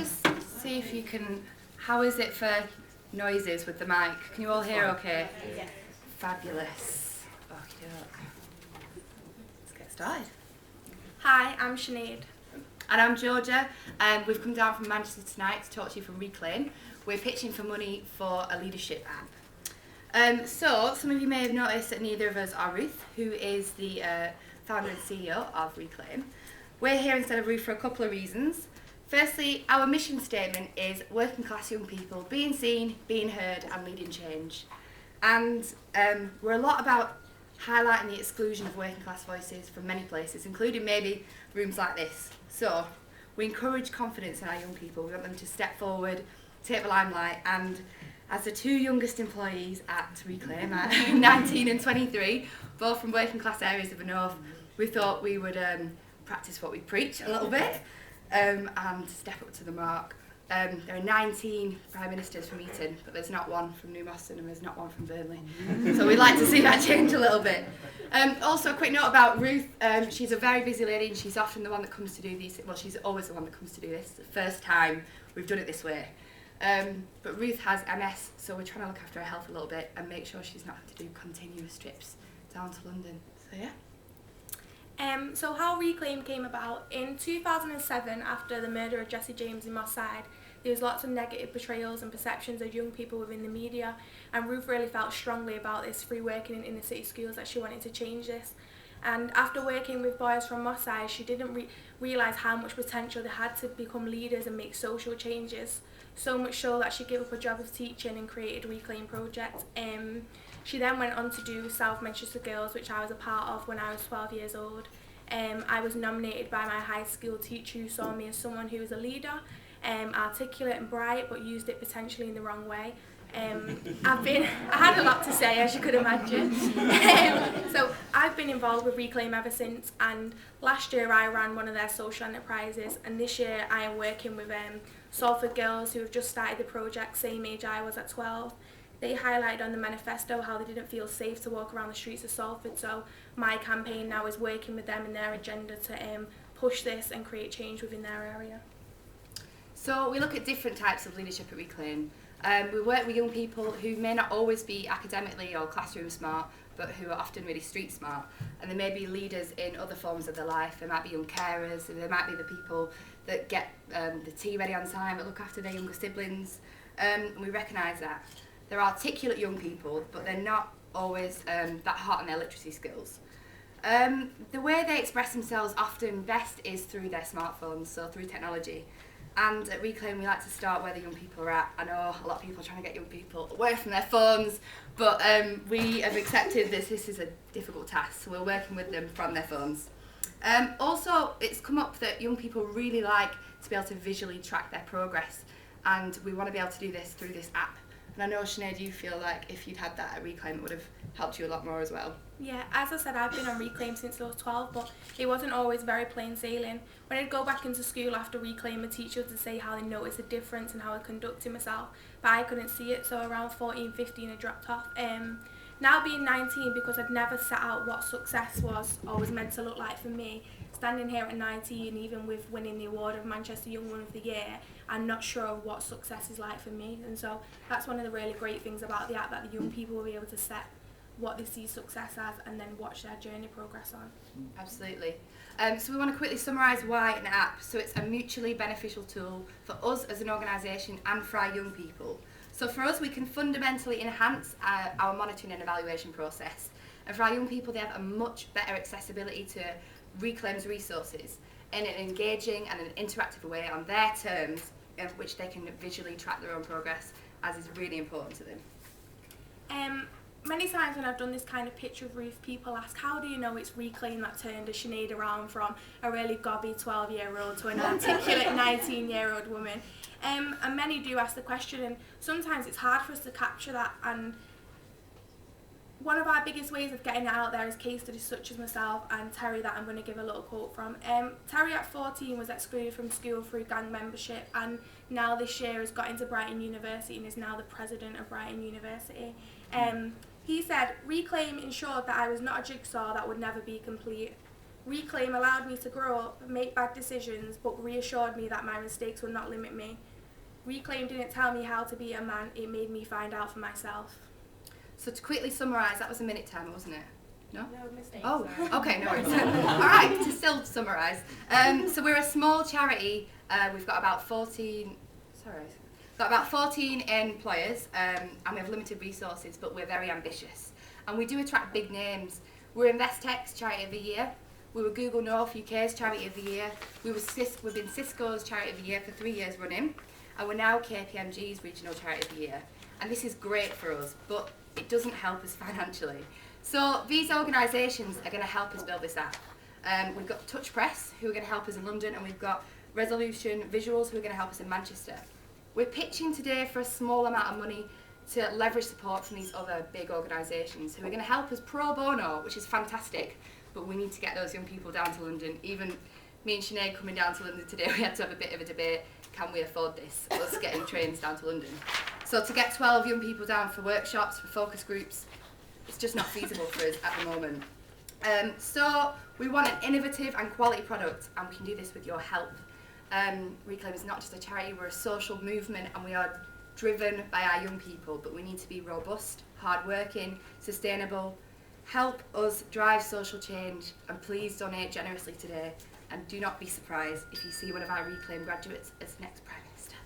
just see if you can, how is it for noises with the mic? Can you all hear okay? Yeah. Fabulous. Okie doke. Let's get started. Hi, I'm Sinead. And I'm Georgia, and we've come down from Manchester tonight to talk to you from Reclaim. We're pitching for money for a leadership app. So, some of you may have noticed that neither of us are Ruth, who is the founder and CEO of Reclaim. We're here instead of Ruth for a couple of reasons. Firstly, our mission statement is working class young people being seen, being heard and leading change. And we're a lot about highlighting the exclusion of working class voices from many places, including maybe rooms like this. So we encourage confidence in our young people. We want them to step forward, take the limelight, and as the two youngest employees at Reclaim, at 19 and 23, both from working class areas of the north, we thought we would practice what we preach a little bit and step up to the mark. There are 19 Prime Ministers from Eton, but there's not one from New Boston and there's not one from Burnley. So we'd like to see that change a little bit. Also, a quick note about Ruth. She's a very busy lady and she's often the one that comes to do these. Well, she's always the one that comes to do this. The first time we've done it this way. But Ruth has MS, so we're trying to look after her health a little bit and make sure she's not having to do continuous trips down to London. So yeah. So how Reclaim came about, in 2007, after the murder of Jesse James in Moss Side, there was lots of negative portrayals and perceptions of young people within the media, and Ruth really felt strongly about this through working in inner city schools that she wanted to change this. And after working with boys from Moss Side, she didn't realise how much potential they had to become leaders and make social changes, so much so that she gave up her job of teaching and created Reclaim Project. She then went on to do South Manchester Girls, which I was a part of when I was 12 years old. I was nominated by my high school teacher, who saw me as someone who was a leader, articulate and bright, but used it potentially in the wrong way. I had a lot to say, as you could imagine. So I've been involved with Reclaim ever since, and last year I ran one of their social enterprises, and this year I am working with Salford girls who have just started the project, same age I was at 12. They highlighted on the manifesto how they didn't feel safe to walk around the streets of Salford, so my campaign now is working with them in their agenda to push this and create change within their area. So we look at different types of leadership at Reclaim. We work with young people who may not always be academically or classroom smart, but who are often really street smart. And they may be leaders in other forms of their life. They might be young carers, and they might be the people that get the tea ready on time, that look after their younger siblings. And we recognise that. They're articulate young people, but they're not always that hot on their literacy skills. The way they express themselves often best is through their smartphones, so through technology. And at Reclaim, we like to start where the young people are at. I know a lot of people are trying to get young people away from their phones, but we have accepted that this is a difficult task, so we're working with them from their phones. Also, it's come up that young people really like to be able to visually track their progress, and we want to be able to do this through this app. And I know, Sinead, you feel like if you'd had that at Reclaim, it would have helped you a lot more as well. Yeah, as I said, I've been on Reclaim since I was 12, but it wasn't always very plain sailing. When I'd go back into school after Reclaim, a teacher would say how they noticed a difference in how I conducted myself, but I couldn't see it, so around 14, 15 I dropped off. Now being 19, because I'd never set out what success was or was meant to look like for me, standing here at 19, even with winning the award of Manchester Young Woman of the Year, I'm not sure what success is like for me. And so that's one of the really great things about the app, that the young people will be able to set what they see success as and then watch their journey progress on. Absolutely. So we want to quickly summarise why an app. So it's a mutually beneficial tool for us as an organisation and for our young people. So for us, we can fundamentally enhance our monitoring and evaluation process. And for our young people, they have a much better accessibility to Reclaim's resources in an engaging and an interactive way on their terms, in which they can visually track their own progress, as is really important to them. Many times when I've done this kind of pitch with Ruth, people ask, how do you know it's Reclaim that turned a Sinead around from a really gobby 12-year-old to an articulate 19-year-old woman? And many do ask the question, and sometimes it's hard for us to capture that. And one of our biggest ways of getting it out there is case studies such as myself and Terry, that I'm going to give a little quote from. Terry at 14 was excluded from school through gang membership, and now this year has got into Brighton University and is now the president of Brighton University. He said, Reclaim ensured that I was not a jigsaw that would never be complete. Reclaim allowed me to grow up, make bad decisions, but reassured me that my mistakes would not limit me. Reclaim didn't tell me how to be a man, it made me find out for myself. So to quickly summarise, that was a minute timer, wasn't it? No? No mistakes. Oh, okay, no worries. All right, to still summarise. So we're a small charity. We've got about 14 employers, and we have limited resources, but we're very ambitious. And we do attract big names. We're Investec's Charity of the Year. We were Google North UK's Charity of the Year. We've been Cisco's Charity of the Year for 3 years running. And we're now KPMG's Regional Charity of the Year. And this is great for us, but it doesn't help us financially. So these organisations are going to help us build this app. We've got Touch Press, who are going to help us in London, and we've got Resolution Visuals, who are going to help us in Manchester. We're pitching today for a small amount of money to leverage support from these other big organisations who are going to help us pro bono, which is fantastic, but we need to get those young people down to London. Even me and Sinead coming down to London today, we had to have a bit of a debate. Can we afford this? Us getting trains down to London. So to get 12 young people down for workshops, for focus groups, it's just not feasible for us at the moment. So we want an innovative and quality product, and we can do this with your help. Reclaim is not just a charity, we're a social movement, and we are driven by our young people, but we need to be robust, hard-working, sustainable. Help us drive social change, and please donate generously today, and do not be surprised if you see one of our Reclaim graduates as next Prime Minister.